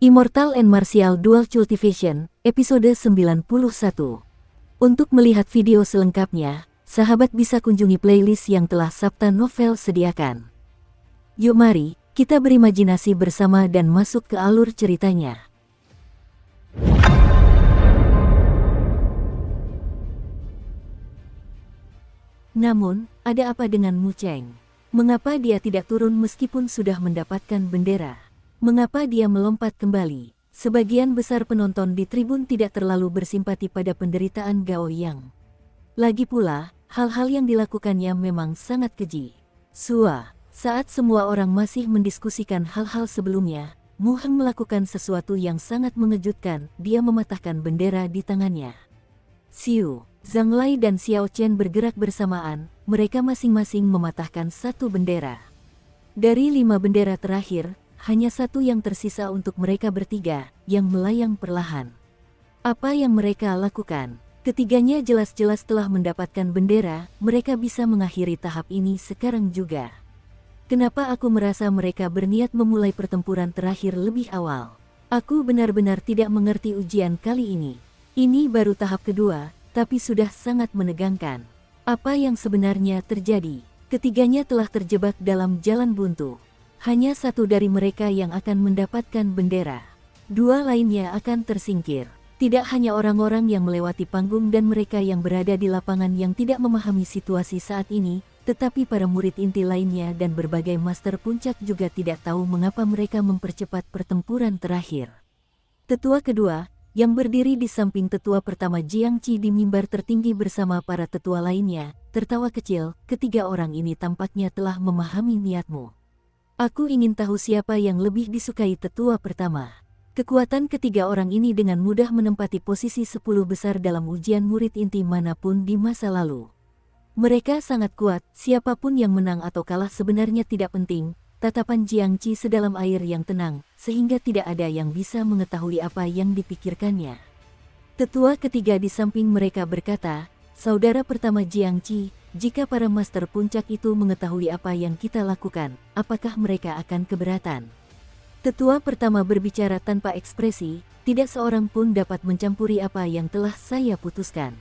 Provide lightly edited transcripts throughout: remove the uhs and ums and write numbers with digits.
Immortal and Martial Dual Cultivation, episode 91. Untuk melihat video selengkapnya, sahabat bisa kunjungi playlist yang telah Sabta Novel sediakan. Yuk mari, kita berimajinasi bersama dan masuk ke alur ceritanya. Namun, ada apa dengan Mu Cheng? Mengapa dia tidak turun meskipun sudah mendapatkan bendera? Mengapa dia melompat kembali? Sebagian besar penonton di tribun tidak terlalu bersimpati pada penderitaan Gao Yang. Lagi pula, hal-hal yang dilakukannya memang sangat keji. Saat semua orang masih mendiskusikan hal-hal sebelumnya, Mu Heng melakukan sesuatu yang sangat mengejutkan. Dia mematahkan bendera di tangannya. Xiu, Zhang Lai dan Xiao Chen bergerak bersamaan. Mereka masing-masing mematahkan satu bendera. Dari 5 bendera terakhir, hanya satu yang tersisa untuk mereka bertiga, yang melayang perlahan. Apa yang mereka lakukan? Ketiganya jelas-jelas telah mendapatkan bendera. Mereka bisa mengakhiri tahap ini sekarang juga. Kenapa aku merasa mereka berniat memulai pertempuran terakhir lebih awal? Aku benar-benar tidak mengerti ujian kali ini. Ini baru tahap kedua, tapi sudah sangat menegangkan. Apa yang sebenarnya terjadi? Ketiganya telah terjebak dalam jalan buntu. Hanya satu dari mereka yang akan mendapatkan bendera. 2 lainnya akan tersingkir. Tidak hanya orang-orang yang melewati panggung dan mereka yang berada di lapangan yang tidak memahami situasi saat ini, tetapi para murid inti lainnya dan berbagai master puncak juga tidak tahu mengapa mereka mempercepat pertempuran terakhir. Tetua kedua, yang berdiri di samping tetua pertama Jiang Qi di mimbar tertinggi bersama para tetua lainnya, tertawa kecil. Ketiga orang ini tampaknya telah memahami niatmu. Aku ingin tahu siapa yang lebih disukai tetua pertama. Kekuatan ketiga orang ini dengan mudah menempati posisi 10 besar dalam ujian murid inti manapun di masa lalu. Mereka sangat kuat, siapapun yang menang atau kalah sebenarnya tidak penting. Tatapan Jiang Qi sedalam air yang tenang, sehingga tidak ada yang bisa mengetahui apa yang dipikirkannya. Tetua ketiga di samping mereka berkata, "Saudara pertama Jiang Qi, jika para master puncak itu mengetahui apa yang kita lakukan, apakah mereka akan keberatan?" Tetua pertama berbicara tanpa ekspresi, "Tidak seorang pun dapat mencampuri apa yang telah saya putuskan."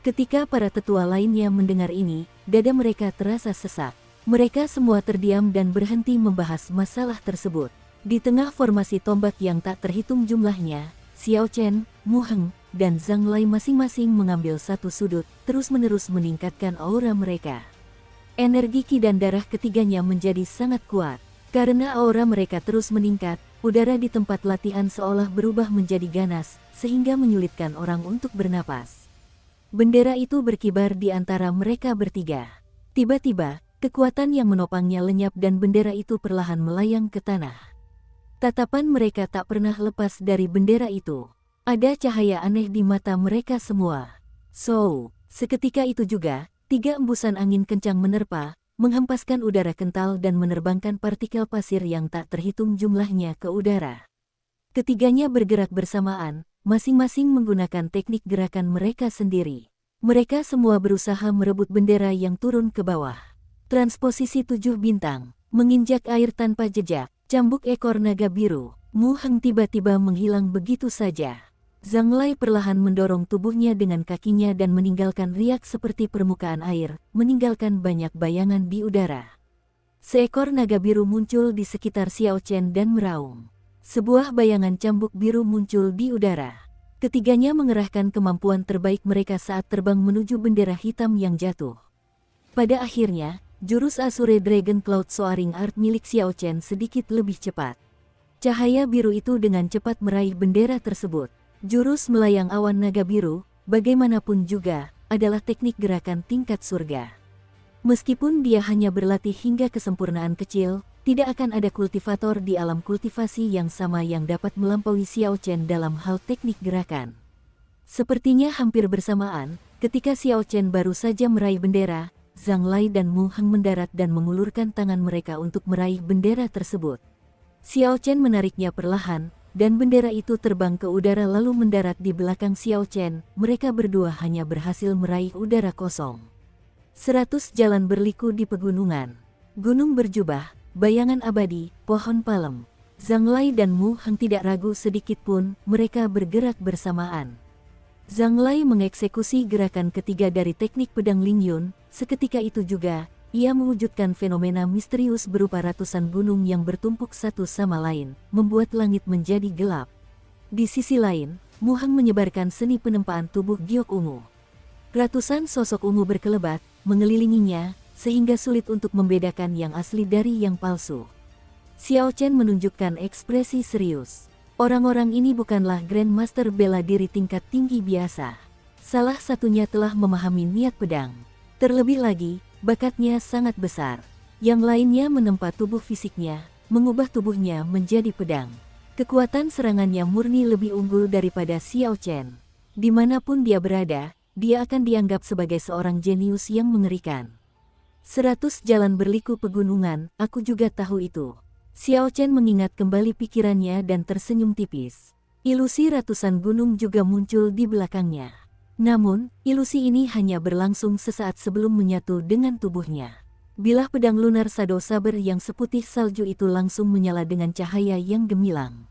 Ketika para tetua lainnya mendengar ini, dada mereka terasa sesak. Mereka semua terdiam dan berhenti membahas masalah tersebut. Di tengah formasi tombak yang tak terhitung jumlahnya, Xiao Chen, Mu Heng, dan Zhang Lai masing-masing mengambil satu sudut, terus-menerus meningkatkan aura mereka. Energi ki dan darah ketiganya menjadi sangat kuat. Karena aura mereka terus meningkat, udara di tempat latihan seolah berubah menjadi ganas, sehingga menyulitkan orang untuk bernapas. Bendera itu berkibar di antara mereka bertiga. Tiba-tiba, kekuatan yang menopangnya lenyap dan bendera itu perlahan melayang ke tanah. Tatapan mereka tak pernah lepas dari bendera itu. Ada cahaya aneh di mata mereka semua. Seketika itu juga, 3 embusan angin kencang menerpa, menghempaskan udara kental dan menerbangkan partikel pasir yang tak terhitung jumlahnya ke udara. Ketiganya bergerak bersamaan, masing-masing menggunakan teknik gerakan mereka sendiri. Mereka semua berusaha merebut bendera yang turun ke bawah. Transposisi 7 bintang, menginjak air tanpa jejak, cambuk ekor naga biru. Mu Heng tiba-tiba menghilang begitu saja. Zhang Lai perlahan mendorong tubuhnya dengan kakinya dan meninggalkan riak seperti permukaan air, meninggalkan banyak bayangan di udara. Seekor naga biru muncul di sekitar Xiao Chen dan meraung. Sebuah bayangan cambuk biru muncul di udara. Ketiganya mengerahkan kemampuan terbaik mereka saat terbang menuju bendera hitam yang jatuh. Pada akhirnya, jurus Azure Dragon Cloud Soaring Art milik Xiao Chen sedikit lebih cepat. Cahaya biru itu dengan cepat meraih bendera tersebut. Jurus melayang awan naga biru, bagaimanapun juga, adalah teknik gerakan tingkat surga. Meskipun dia hanya berlatih hingga kesempurnaan kecil, tidak akan ada kultivator di alam kultivasi yang sama yang dapat melampaui Xiao Chen dalam hal teknik gerakan. Sepertinya hampir bersamaan, ketika Xiao Chen baru saja meraih bendera, Zhang Lai dan Mu Heng mendarat dan mengulurkan tangan mereka untuk meraih bendera tersebut. Xiao Chen menariknya perlahan, dan bendera itu terbang ke udara lalu mendarat di belakang Xiao Chen. Mereka berdua hanya berhasil meraih udara kosong. 100 jalan berliku di pegunungan. Gunung berjubah, bayangan abadi, pohon palem. Zhang Lai dan Mu Heng tidak ragu sedikit pun, mereka bergerak bersamaan. Zhang Lai mengeksekusi gerakan ketiga dari teknik pedang Ling Yun, seketika itu juga, ia mewujudkan fenomena misterius berupa ratusan gunung yang bertumpuk satu sama lain, membuat langit menjadi gelap. Di sisi lain, Mu Heng menyebarkan seni penempaan tubuh giok ungu. Ratusan sosok ungu berkelebat, mengelilinginya, sehingga sulit untuk membedakan yang asli dari yang palsu. Xiao Chen menunjukkan ekspresi serius. Orang-orang ini bukanlah Grandmaster bela diri tingkat tinggi biasa. Salah satunya telah memahami niat pedang. Terlebih lagi, bakatnya sangat besar. Yang lainnya menempa tubuh fisiknya, mengubah tubuhnya menjadi pedang. Kekuatan serangannya murni lebih unggul daripada Xiao Chen. Dimanapun dia berada, dia akan dianggap sebagai seorang jenius yang mengerikan. 100 jalan berliku pegunungan, aku juga tahu itu. Xiao Chen mengingat kembali pikirannya dan tersenyum tipis. Ilusi ratusan gunung juga muncul di belakangnya. Namun, ilusi ini hanya berlangsung sesaat sebelum menyatu dengan tubuhnya. Bilah pedang lunar Shadow Saber yang seputih salju itu langsung menyala dengan cahaya yang gemilang.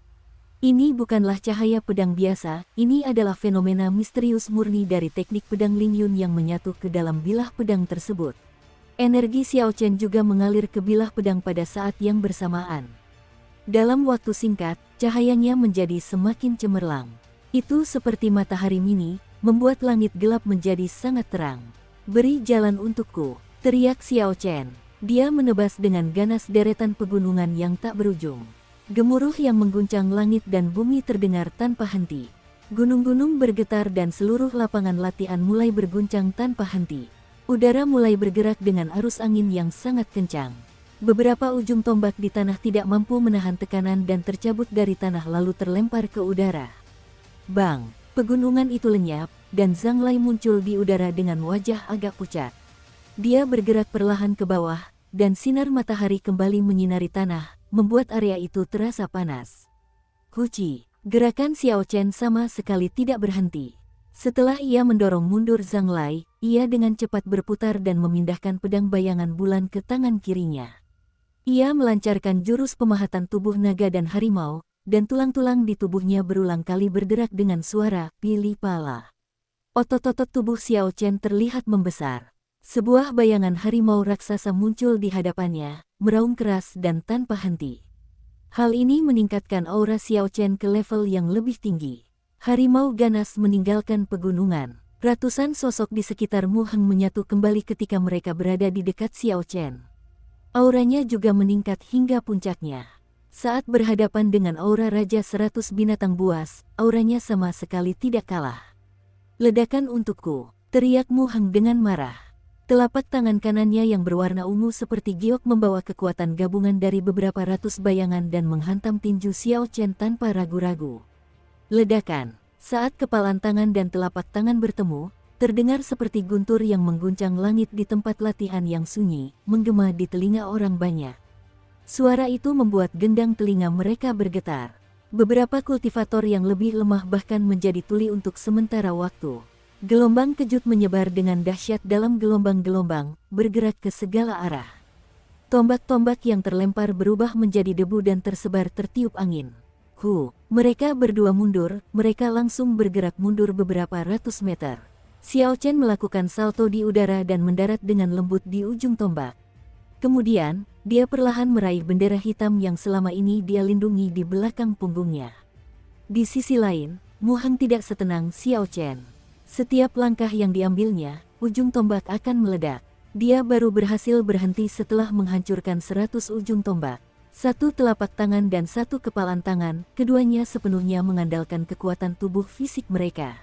Ini bukanlah cahaya pedang biasa, ini adalah fenomena misterius murni dari teknik pedang Ling Yun yang menyatu ke dalam bilah pedang tersebut. Energi Xiao Chen juga mengalir ke bilah pedang pada saat yang bersamaan. Dalam waktu singkat, cahayanya menjadi semakin cemerlang. Itu seperti matahari mini, membuat langit gelap menjadi sangat terang. Beri jalan untukku, teriak Xiao Chen. Dia menebas dengan ganas deretan pegunungan yang tak berujung. Gemuruh yang mengguncang langit dan bumi terdengar tanpa henti. Gunung-gunung bergetar dan seluruh lapangan latihan mulai berguncang tanpa henti. Udara mulai bergerak dengan arus angin yang sangat kencang. Beberapa ujung tombak di tanah tidak mampu menahan tekanan dan tercabut dari tanah lalu terlempar ke udara. Bang! Pegunungan itu lenyap, dan Zhang Lai muncul di udara dengan wajah agak pucat. Dia bergerak perlahan ke bawah, dan sinar matahari kembali menyinari tanah, membuat area itu terasa panas. Huci! Gerakan Xiao Chen sama sekali tidak berhenti. Setelah ia mendorong mundur Zhang Lai, ia dengan cepat berputar dan memindahkan pedang bayangan bulan ke tangan kirinya. Ia melancarkan jurus pemahatan tubuh naga dan harimau, dan tulang-tulang di tubuhnya berulang kali berderak dengan suara pilih pala. Otot-otot tubuh Xiao Chen terlihat membesar. Sebuah bayangan harimau raksasa muncul di hadapannya, meraung keras dan tanpa henti. Hal ini meningkatkan aura Xiao Chen ke level yang lebih tinggi. Harimau ganas meninggalkan pegunungan. Ratusan sosok di sekitar Mu Heng menyatu kembali ketika mereka berada di dekat Xiao Chen. Auranya juga meningkat hingga puncaknya. Saat berhadapan dengan aura Raja 100 binatang buas, auranya sama sekali tidak kalah. Ledakan untukku, teriak Mu Heng dengan marah. Telapak tangan kanannya yang berwarna ungu seperti giok membawa kekuatan gabungan dari beberapa ratus bayangan dan menghantam tinju Xiao Chen tanpa ragu-ragu. Ledakan. Saat kepalan tangan dan telapak tangan bertemu, terdengar seperti guntur yang mengguncang langit di tempat latihan yang sunyi, menggema di telinga orang banyak. Suara itu membuat gendang telinga mereka bergetar. Beberapa kultivator yang lebih lemah bahkan menjadi tuli untuk sementara waktu. Gelombang kejut menyebar dengan dahsyat dalam gelombang-gelombang, bergerak ke segala arah. Tombak-tombak yang terlempar berubah menjadi debu dan tersebar tertiup angin. Mereka berdua mundur, mereka langsung bergerak mundur beberapa ratus meter. Xiao Chen melakukan salto di udara dan mendarat dengan lembut di ujung tombak. Kemudian, dia perlahan meraih bendera hitam yang selama ini dia lindungi di belakang punggungnya. Di sisi lain, Mu Heng tidak setenang Xiao Chen. Setiap langkah yang diambilnya, ujung tombak akan meledak. Dia baru berhasil berhenti setelah menghancurkan 100 ujung tombak. Satu telapak tangan dan satu kepalan tangan, keduanya sepenuhnya mengandalkan kekuatan tubuh fisik mereka.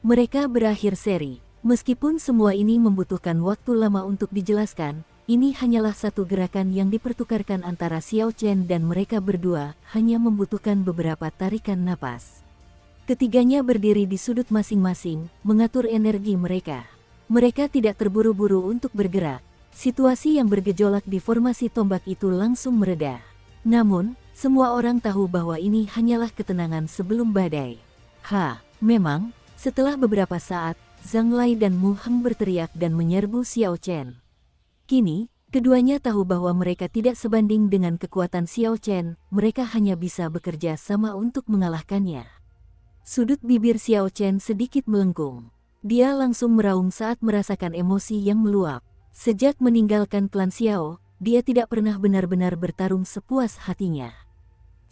Mereka berakhir seri. Meskipun semua ini membutuhkan waktu lama untuk dijelaskan, ini hanyalah satu gerakan yang dipertukarkan antara Xiao Chen dan mereka berdua, hanya membutuhkan beberapa tarikan napas. Ketiganya berdiri di sudut masing-masing, mengatur energi mereka. Mereka tidak terburu-buru untuk bergerak. Situasi yang bergejolak di formasi tombak itu langsung mereda. Namun, semua orang tahu bahwa ini hanyalah ketenangan sebelum badai. Memang, setelah beberapa saat, Zhang Lai dan Mu Heng berteriak dan menyerbu Xiao Chen. Kini, Keduanya tahu bahwa mereka tidak sebanding dengan kekuatan Xiao Chen, mereka hanya bisa bekerja sama untuk mengalahkannya. Sudut bibir Xiao Chen sedikit melengkung. Dia langsung meraung saat merasakan emosi yang meluap. Sejak meninggalkan klan Xiao, dia tidak pernah benar-benar bertarung sepuas hatinya.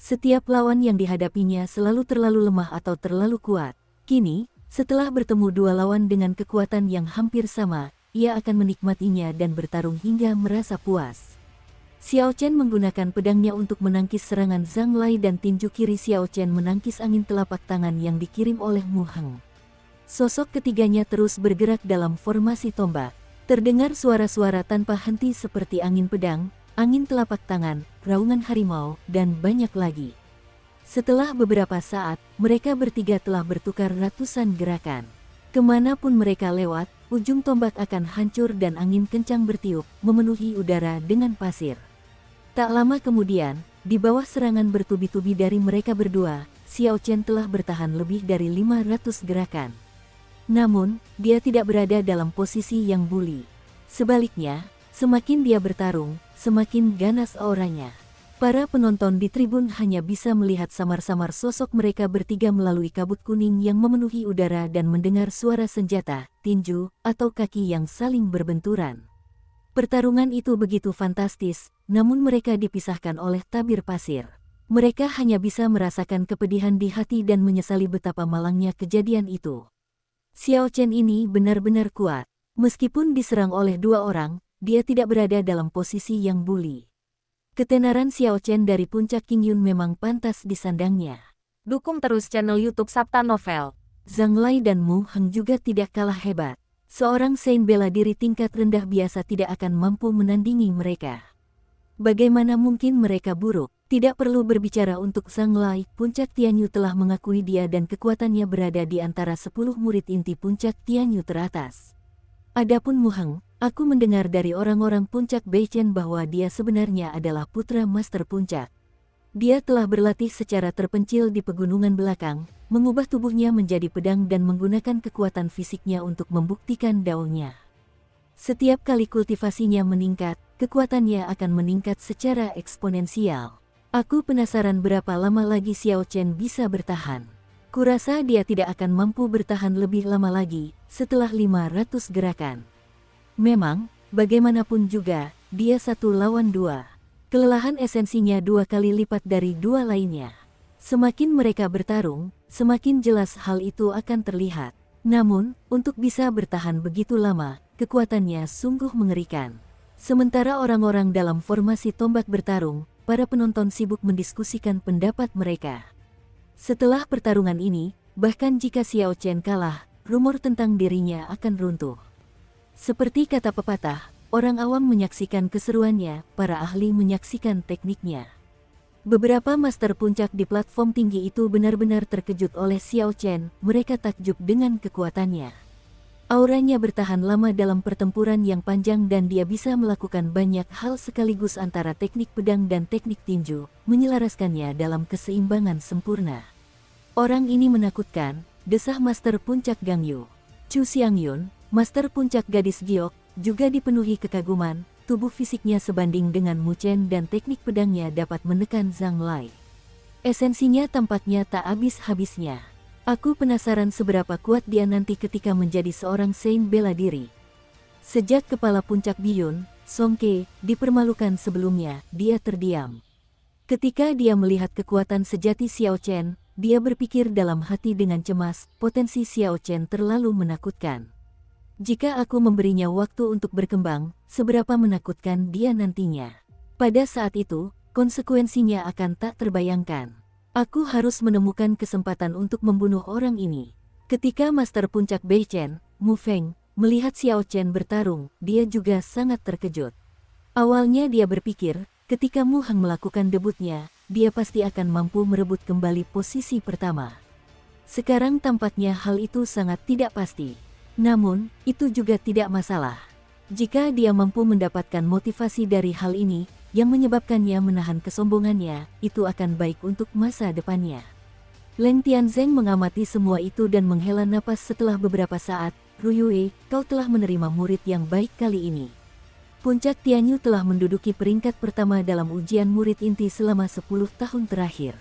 Setiap lawan yang dihadapinya selalu terlalu lemah atau terlalu kuat. Kini, setelah bertemu dua lawan dengan kekuatan yang hampir sama, ia akan menikmatinya dan bertarung hingga merasa puas. Xiao Chen menggunakan pedangnya untuk menangkis serangan Zhang Lai dan tinju kiri Xiao Chen menangkis angin telapak tangan yang dikirim oleh Mu Heng. Sosok ketiganya terus bergerak dalam formasi tombak. Terdengar suara-suara tanpa henti seperti angin pedang, angin telapak tangan, raungan harimau, dan banyak lagi. Setelah beberapa saat, mereka bertiga telah bertukar ratusan gerakan. Kemanapun mereka lewat, ujung tombak akan hancur dan angin kencang bertiup, memenuhi udara dengan pasir. Tak lama kemudian, di bawah serangan bertubi-tubi dari mereka berdua, Xiao Chen telah bertahan lebih dari 500 gerakan. Namun, dia tidak berada dalam posisi yang bully. Sebaliknya, semakin dia bertarung, semakin ganas auranya. Para penonton di tribun hanya bisa melihat samar-samar sosok mereka bertiga melalui kabut kuning yang memenuhi udara dan mendengar suara senjata, tinju, atau kaki yang saling berbenturan. Pertarungan itu begitu fantastis, namun mereka dipisahkan oleh tabir pasir. Mereka hanya bisa merasakan kepedihan di hati dan menyesali betapa malangnya kejadian itu. Xiao Chen ini benar-benar kuat. Meskipun diserang oleh dua orang, dia tidak berada dalam posisi yang bully. Ketenaran Xiao Chen dari puncak Qingyun memang pantas disandangnya. Dukung terus channel YouTube Sabta Novel. Zhang Lai dan Mu Heng juga tidak kalah hebat. Seorang Saint bela diri tingkat rendah biasa tidak akan mampu menandingi mereka. Bagaimana mungkin mereka buruk? Tidak perlu berbicara untuk Zhang Lai, puncak Tianyu telah mengakui dia dan kekuatannya berada di antara 10 murid inti puncak Tianyu teratas. Adapun Mu Heng, aku mendengar dari orang-orang puncak Beichen bahwa dia sebenarnya adalah putra master puncak. Dia telah berlatih secara terpencil di pegunungan belakang, mengubah tubuhnya menjadi pedang dan menggunakan kekuatan fisiknya untuk membuktikan daunnya. Setiap kali kultivasinya meningkat, kekuatannya akan meningkat secara eksponensial. Aku penasaran berapa lama lagi Xiao Chen bisa bertahan. Kurasa dia tidak akan mampu bertahan lebih lama lagi, setelah 500 gerakan. Memang, bagaimanapun juga, dia satu lawan dua. Kelelahan esensinya 2 kali lipat dari dua lainnya. Semakin mereka bertarung, semakin jelas hal itu akan terlihat. Namun, untuk bisa bertahan begitu lama, kekuatannya sungguh mengerikan. Sementara orang-orang dalam formasi tombak bertarung, para penonton sibuk mendiskusikan pendapat mereka. Setelah pertarungan ini, bahkan jika Xiao Chen kalah, rumor tentang dirinya akan runtuh. Seperti kata pepatah, orang awam menyaksikan keseruannya, para ahli menyaksikan tekniknya. Beberapa master puncak di platform tinggi itu benar-benar terkejut oleh Xiao Chen, mereka takjub dengan kekuatannya. Auranya bertahan lama dalam pertempuran yang panjang dan dia bisa melakukan banyak hal sekaligus antara teknik pedang dan teknik tinju, menyelaraskannya dalam keseimbangan sempurna. Orang ini menakutkan, desah master puncak Gang Yu. Chu Xiangyun, master puncak gadis giok, juga dipenuhi kekaguman, tubuh fisiknya sebanding dengan Mu Chen dan teknik pedangnya dapat menekan Zhang Lai. Esensinya tampaknya tak habis-habisnya. Aku penasaran seberapa kuat dia nanti ketika menjadi seorang Saint bela diri. Sejak kepala puncak Biyun, Song Ke, dipermalukan sebelumnya, dia terdiam. Ketika dia melihat kekuatan sejati Xiao Chen, dia berpikir dalam hati dengan cemas, potensi Xiao Chen terlalu menakutkan. Jika aku memberinya waktu untuk berkembang, seberapa menakutkan dia nantinya. Pada saat itu, konsekuensinya akan tak terbayangkan. Aku harus menemukan kesempatan untuk membunuh orang ini. Ketika Master Puncak Beichen, Mu Feng, melihat Xiao Chen bertarung, dia juga sangat terkejut. Awalnya dia berpikir, ketika Mu Heng melakukan debutnya, dia pasti akan mampu merebut kembali posisi pertama. Sekarang tampaknya hal itu sangat tidak pasti. Namun, itu juga tidak masalah. Jika dia mampu mendapatkan motivasi dari hal ini, yang menyebabkannya menahan kesombongannya, itu akan baik untuk masa depannya. Leng Tianzeng mengamati semua itu dan menghela napas setelah beberapa saat. Ruyue, kau telah menerima murid yang baik kali ini. Puncak Tianyu telah menduduki peringkat pertama dalam ujian murid inti selama 10 tahun terakhir.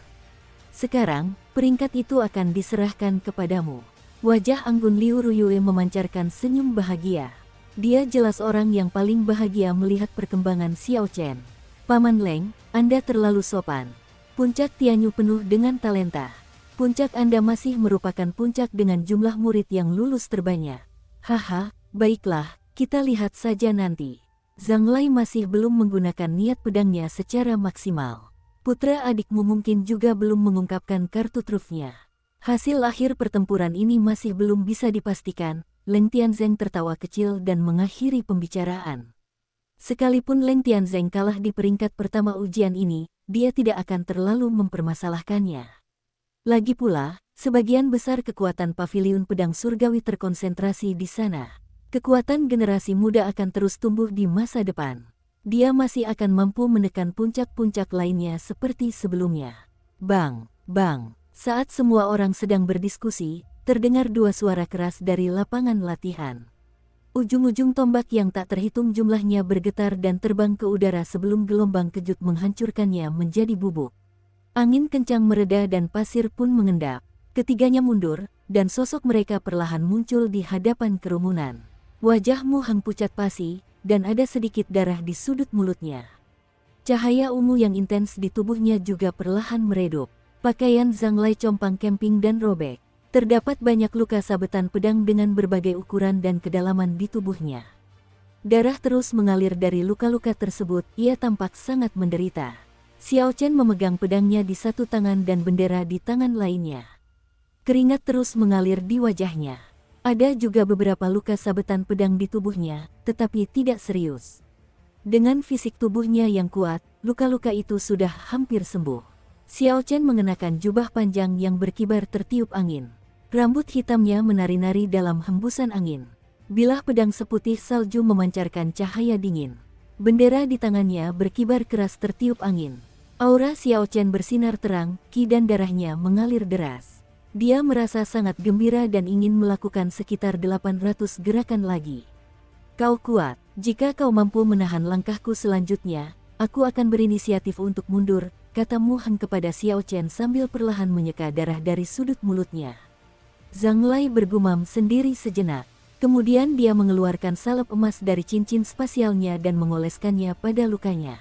Sekarang, peringkat itu akan diserahkan kepadamu. Wajah anggun Liu Ruyue memancarkan senyum bahagia. Dia jelas orang yang paling bahagia melihat perkembangan Xiao Chen. Paman Leng, Anda terlalu sopan. Puncak Tianyu penuh dengan talenta. Puncak Anda masih merupakan puncak dengan jumlah murid yang lulus terbanyak. Haha, baiklah, kita lihat saja nanti. Zhang Lai masih belum menggunakan niat pedangnya secara maksimal. Putra adikmu mungkin juga belum mengungkapkan kartu trufnya. Hasil akhir pertempuran ini masih belum bisa dipastikan. Leng Tianzeng tertawa kecil dan mengakhiri pembicaraan. Sekalipun Leng Tianzeng kalah di peringkat pertama ujian ini, dia tidak akan terlalu mempermasalahkannya. Lagi pula, sebagian besar kekuatan paviliun pedang surgawi terkonsentrasi di sana. Kekuatan generasi muda akan terus tumbuh di masa depan. Dia masih akan mampu menekan puncak-puncak lainnya seperti sebelumnya. Bang, bang, saat semua orang sedang berdiskusi, terdengar dua suara keras dari lapangan latihan. Ujung-ujung tombak yang tak terhitung jumlahnya bergetar dan terbang ke udara sebelum gelombang kejut menghancurkannya menjadi bubuk. Angin kencang mereda dan pasir pun mengendap. Ketiganya mundur, dan sosok mereka perlahan muncul di hadapan kerumunan. Wajahmu Hang pucat pasi, dan ada sedikit darah di sudut mulutnya. Cahaya ungu yang intens di tubuhnya juga perlahan meredup. Pakaian Zhang Lai compang kemping dan robek. Terdapat banyak luka sabetan pedang dengan berbagai ukuran dan kedalaman di tubuhnya. Darah terus mengalir dari luka-luka tersebut, ia tampak sangat menderita. Xiao Chen memegang pedangnya di satu tangan dan bendera di tangan lainnya. Keringat terus mengalir di wajahnya. Ada juga beberapa luka sabetan pedang di tubuhnya, tetapi tidak serius. Dengan fisik tubuhnya yang kuat, luka-luka itu sudah hampir sembuh. Xiao Chen mengenakan jubah panjang yang berkibar tertiup angin. Rambut hitamnya menari-nari dalam hembusan angin. Bilah pedang seputih salju memancarkan cahaya dingin. Bendera di tangannya berkibar keras tertiup angin. Aura Xiao Chen bersinar terang, ki dan darahnya mengalir deras. Dia merasa sangat gembira dan ingin melakukan sekitar 800 gerakan lagi. Kau kuat, jika kau mampu menahan langkahku selanjutnya, aku akan berinisiatif untuk mundur, kata Mu Heng kepada Xiao Chen sambil perlahan menyeka darah dari sudut mulutnya. Zhang Lai bergumam sendiri sejenak. Kemudian dia mengeluarkan salep emas dari cincin spasialnya dan mengoleskannya pada lukanya.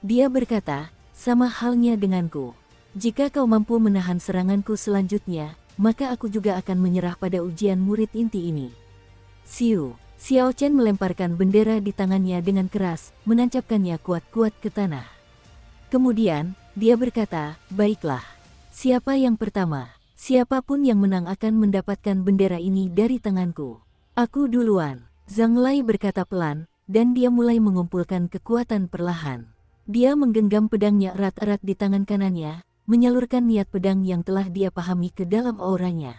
Dia berkata, sama halnya denganku. Jika kau mampu menahan seranganku selanjutnya, maka aku juga akan menyerah pada ujian murid inti ini. Siu, Xiao Chen melemparkan bendera di tangannya dengan keras, menancapkannya kuat-kuat ke tanah. Kemudian, dia berkata, baiklah. Siapa yang pertama? Siapapun yang menang akan mendapatkan bendera ini dari tanganku. Aku duluan, Zhang Lai berkata pelan, dan dia mulai mengumpulkan kekuatan perlahan. Dia menggenggam pedangnya erat-erat di tangan kanannya, menyalurkan niat pedang yang telah dia pahami ke dalam auranya.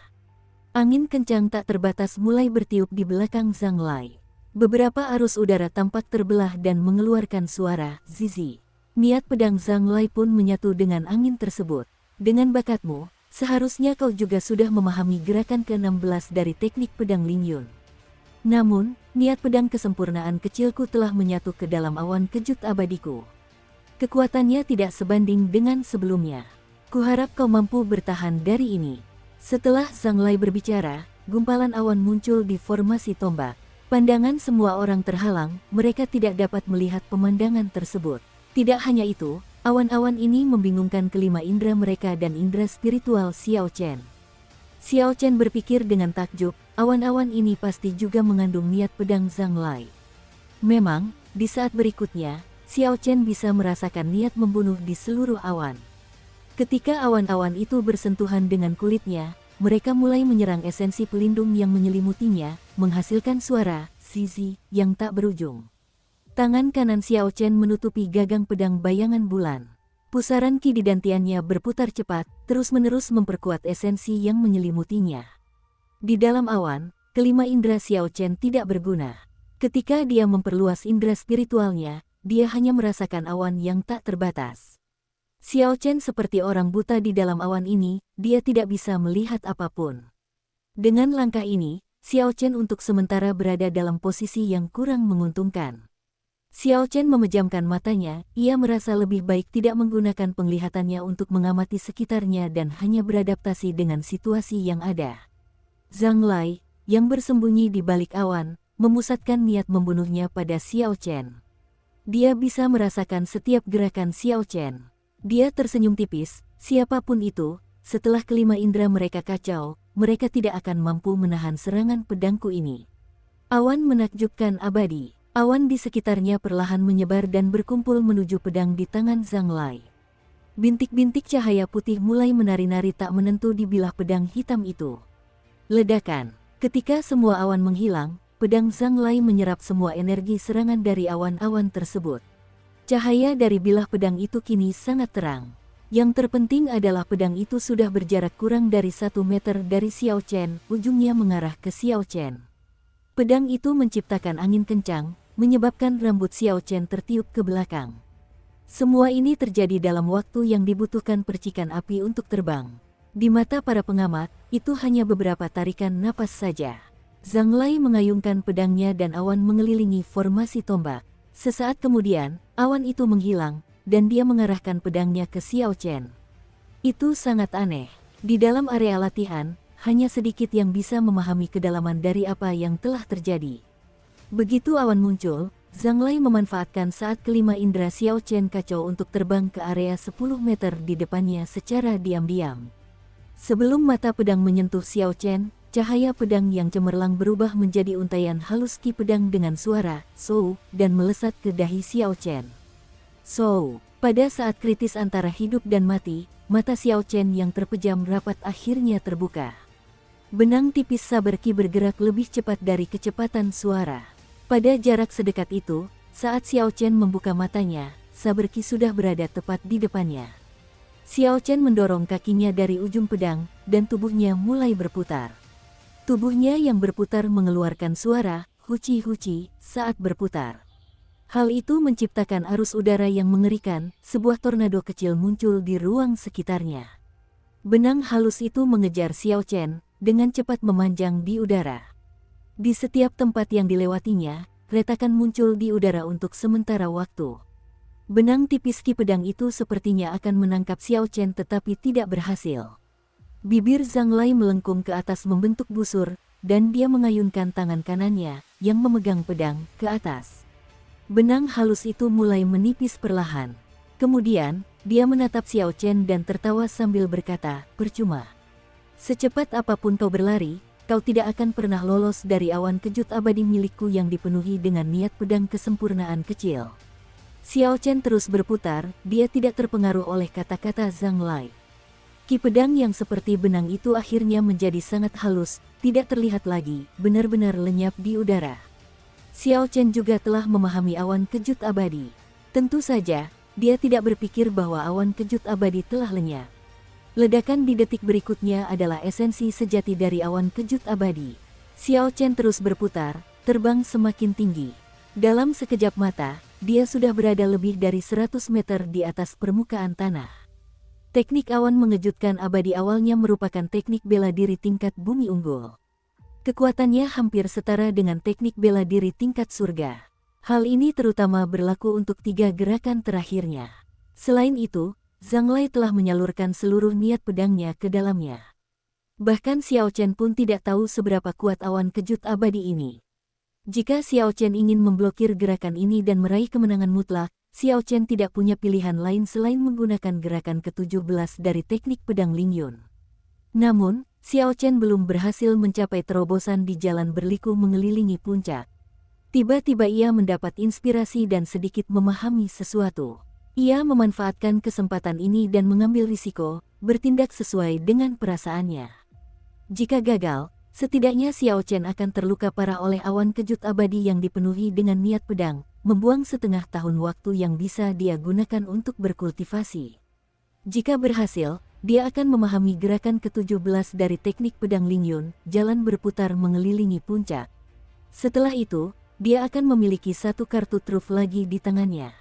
Angin kencang tak terbatas mulai bertiup di belakang Zhang Lai. Beberapa arus udara tampak terbelah dan mengeluarkan suara zizi. Niat pedang Zhang Lai pun menyatu dengan angin tersebut. Dengan bakatmu, seharusnya kau juga sudah memahami gerakan ke-16 dari teknik pedang Lingyun. Namun, niat pedang kesempurnaan kecilku telah menyatu ke dalam awan kejut abadiku. Kekuatannya tidak sebanding dengan sebelumnya. Kuharap kau mampu bertahan dari ini. Setelah Zhang Lai berbicara, gumpalan awan muncul di formasi tombak. Pandangan semua orang terhalang, mereka tidak dapat melihat pemandangan tersebut. Tidak hanya itu, awan-awan ini membingungkan kelima indera mereka dan indera spiritual Xiao Chen. Xiao Chen berpikir dengan takjub, awan-awan ini pasti juga mengandung niat pedang Zhang Lai. Memang, di saat berikutnya, Xiao Chen bisa merasakan niat membunuh di seluruh awan. Ketika awan-awan itu bersentuhan dengan kulitnya, mereka mulai menyerang esensi pelindung yang menyelimutinya, menghasilkan suara zizi yang tak berujung. Tangan kanan Xiao Chen menutupi gagang pedang bayangan bulan. Pusaran ki di dantiannya berputar cepat, terus-menerus memperkuat esensi yang menyelimutinya. Di dalam awan, kelima indera Xiao Chen tidak berguna. Ketika dia memperluas indera spiritualnya, dia hanya merasakan awan yang tak terbatas. Xiao Chen seperti orang buta di dalam awan ini, dia tidak bisa melihat apapun. Dengan langkah ini, Xiao Chen untuk sementara berada dalam posisi yang kurang menguntungkan. Xiao Chen memejamkan matanya, ia merasa lebih baik tidak menggunakan penglihatannya untuk mengamati sekitarnya dan hanya beradaptasi dengan situasi yang ada. Zhang Lai, yang bersembunyi di balik awan, memusatkan niat membunuhnya pada Xiao Chen. Dia bisa merasakan setiap gerakan Xiao Chen. Dia tersenyum tipis, siapapun itu, setelah kelima indera mereka kacau, mereka tidak akan mampu menahan serangan pedangku ini. Awan menakjubkan abadi. Awan di sekitarnya perlahan menyebar dan berkumpul menuju pedang di tangan Zhang Lai. Bintik-bintik cahaya putih mulai menari-nari tak menentu di bilah pedang hitam itu. Ledakan. Ketika semua awan menghilang, pedang Zhang Lai menyerap semua energi serangan dari awan-awan tersebut. Cahaya dari bilah pedang itu kini sangat terang. Yang terpenting adalah pedang itu sudah berjarak kurang dari 1 meter dari Xiao Chen, ujungnya mengarah ke Xiao Chen. Pedang itu menciptakan angin kencang, menyebabkan rambut Xiao Chen tertiup ke belakang. Semua ini terjadi dalam waktu yang dibutuhkan percikan api untuk terbang. Di mata para pengamat, itu hanya beberapa tarikan napas saja. Zhang Lai mengayunkan pedangnya dan awan mengelilingi formasi tombak. Sesaat kemudian, awan itu menghilang, dan dia mengarahkan pedangnya ke Xiao Chen. Itu sangat aneh. Di dalam area latihan, hanya sedikit yang bisa memahami kedalaman dari apa yang telah terjadi. Begitu awan muncul, Zhang Lai memanfaatkan saat kelima indera Xiao Chen kacau untuk terbang ke area 10 meter di depannya secara diam-diam. Sebelum mata pedang menyentuh Xiao Chen, cahaya pedang yang cemerlang berubah menjadi untaian halus ki pedang dengan suara "Sou" dan melesat ke dahi Xiao Chen. Sou. Pada saat kritis antara hidup dan mati, mata Xiao Chen yang terpejam rapat akhirnya terbuka. Benang tipis saber ki bergerak lebih cepat dari kecepatan suara. Pada jarak sedekat itu, saat Xiao Chen membuka matanya, saber ki sudah berada tepat di depannya. Xiao Chen mendorong kakinya dari ujung pedang, dan tubuhnya mulai berputar. Tubuhnya yang berputar mengeluarkan suara "huci-huci" saat berputar. Hal itu menciptakan arus udara yang mengerikan, sebuah tornado kecil muncul di ruang sekitarnya. Benang halus itu mengejar Xiao Chen, dengan cepat memanjang di udara. Di setiap tempat yang dilewatinya, retakan muncul di udara untuk sementara waktu. Benang tipis ki pedang itu sepertinya akan menangkap Xiao Chen tetapi tidak berhasil. Bibir Zhang Lai melengkung ke atas membentuk busur, dan dia mengayunkan tangan kanannya, yang memegang pedang, ke atas. Benang halus itu mulai menipis perlahan. Kemudian, dia menatap Xiao Chen dan tertawa sambil berkata, "Percuma. Secepat apapun kau berlari, kau tidak akan pernah lolos dari awan kejut abadi milikku yang dipenuhi dengan niat pedang kesempurnaan kecil." Xiao Chen terus berputar, dia tidak terpengaruh oleh kata-kata Zhang Lai. Ki pedang yang seperti benang itu akhirnya menjadi sangat halus, tidak terlihat lagi, benar-benar lenyap di udara. Xiao Chen juga telah memahami awan kejut abadi. Tentu saja, dia tidak berpikir bahwa awan kejut abadi telah lenyap. Ledakan di detik berikutnya adalah esensi sejati dari awan kejut abadi. Xiao Chen terus berputar, terbang semakin tinggi. Dalam sekejap mata, dia sudah berada lebih dari 100 meter di atas permukaan tanah. Teknik awan mengejutkan abadi awalnya merupakan teknik bela diri tingkat bumi unggul. Kekuatannya hampir setara dengan teknik bela diri tingkat surga. Hal ini terutama berlaku untuk 3 gerakan terakhirnya. Selain itu, Zhang Lai telah menyalurkan seluruh niat pedangnya ke dalamnya. Bahkan Xiao Chen pun tidak tahu seberapa kuat awan kejut abadi ini. Jika Xiao Chen ingin memblokir gerakan ini dan meraih kemenangan mutlak, Xiao Chen tidak punya pilihan lain selain menggunakan gerakan ke-17 dari teknik pedang Lingyun. Namun, Xiao Chen belum berhasil mencapai terobosan di jalan berliku mengelilingi puncak. Tiba-tiba ia mendapat inspirasi dan sedikit memahami sesuatu. Ia memanfaatkan kesempatan ini dan mengambil risiko, bertindak sesuai dengan perasaannya. Jika gagal, setidaknya Xiao Chen akan terluka parah oleh awan kejut abadi yang dipenuhi dengan niat pedang, membuang setengah tahun waktu yang bisa dia gunakan untuk berkultivasi. Jika berhasil, dia akan memahami gerakan ke-17 dari teknik pedang Lingyun, jalan berputar mengelilingi puncak. Setelah itu, dia akan memiliki 1 kartu truf lagi di tangannya.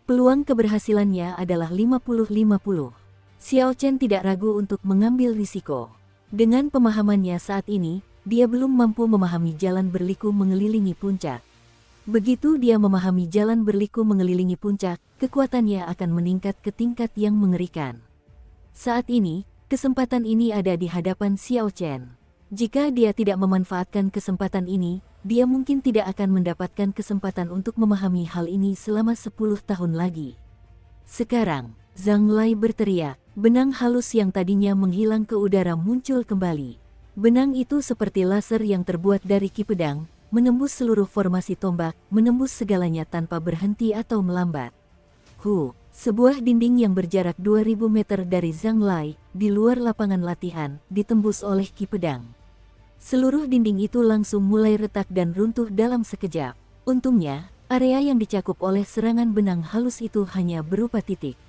Peluang keberhasilannya adalah 50-50. Xiao Chen tidak ragu untuk mengambil risiko. Dengan pemahamannya saat ini, dia belum mampu memahami jalan berliku mengelilingi puncak. Begitu dia memahami jalan berliku mengelilingi puncak, kekuatannya akan meningkat ke tingkat yang mengerikan. Saat ini, kesempatan ini ada di hadapan Xiao Chen. Jika dia tidak memanfaatkan kesempatan ini, dia mungkin tidak akan mendapatkan kesempatan untuk memahami hal ini selama 10 tahun lagi. Sekarang, Zhang Lai berteriak, benang halus yang tadinya menghilang ke udara muncul kembali. Benang itu seperti laser yang terbuat dari ki pedang, menembus seluruh formasi tombak, menembus segalanya tanpa berhenti atau melambat. Sebuah dinding yang berjarak 2000 meter dari Zhang Lai, di luar lapangan latihan, ditembus oleh ki pedang. Seluruh dinding itu langsung mulai retak dan runtuh dalam sekejap. Untungnya, area yang dicakup oleh serangan benang halus itu hanya berupa titik.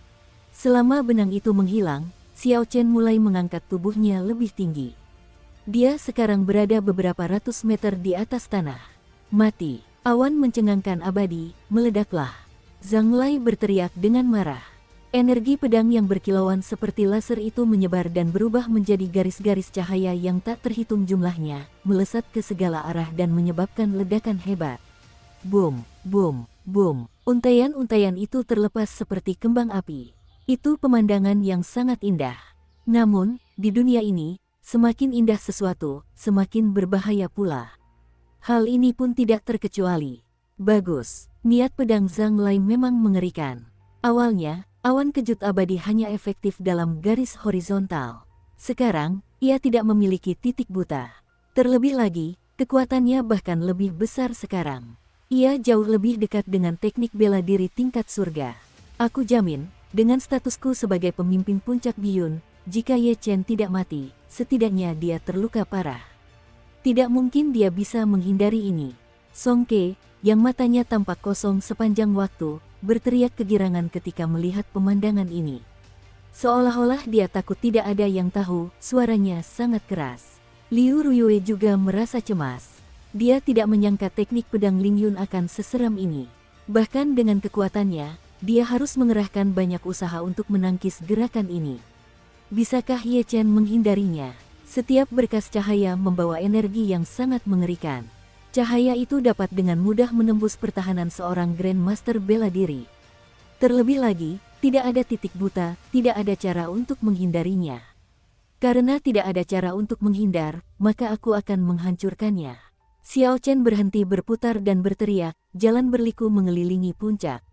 Selama benang itu menghilang, Xiao Chen mulai mengangkat tubuhnya lebih tinggi. Dia sekarang berada beberapa ratus meter di atas tanah. Mati, awan mencengangkan abadi, meledaklah. Zhang Lai berteriak dengan marah. Energi pedang yang berkilauan seperti laser itu menyebar dan berubah menjadi garis-garis cahaya yang tak terhitung jumlahnya, melesat ke segala arah dan menyebabkan ledakan hebat. Boom, boom, boom. Untaian-untaian itu terlepas seperti kembang api. Itu pemandangan yang sangat indah. Namun, di dunia ini, semakin indah sesuatu, semakin berbahaya pula. Hal ini pun tidak terkecuali. Bagus, niat pedang Zhang Lai memang mengerikan. Awalnya, awan kejut abadi hanya efektif dalam garis horizontal. Sekarang, ia tidak memiliki titik buta. Terlebih lagi, kekuatannya bahkan lebih besar sekarang. Ia jauh lebih dekat dengan teknik bela diri tingkat surga. Aku jamin, dengan statusku sebagai pemimpin puncak biyun, jika Ye Chen tidak mati, setidaknya dia terluka parah. Tidak mungkin dia bisa menghindari ini. Song Ke, yang matanya tampak kosong sepanjang waktu, berteriak kegirangan ketika melihat pemandangan ini. Seolah-olah dia takut tidak ada yang tahu, suaranya sangat keras. Liu Ruyue juga merasa cemas. Dia tidak menyangka teknik pedang Ling Yun akan seseram ini. Bahkan dengan kekuatannya, dia harus mengerahkan banyak usaha untuk menangkis gerakan ini. Bisakah Ye Chen menghindarinya? Setiap berkas cahaya membawa energi yang sangat mengerikan. Cahaya itu dapat dengan mudah menembus pertahanan seorang Grandmaster bela diri. Terlebih lagi, tidak ada titik buta, tidak ada cara untuk menghindarinya. Karena tidak ada cara untuk menghindar, maka aku akan menghancurkannya. Xiao Chen berhenti berputar dan berteriak, jalan berliku mengelilingi puncak.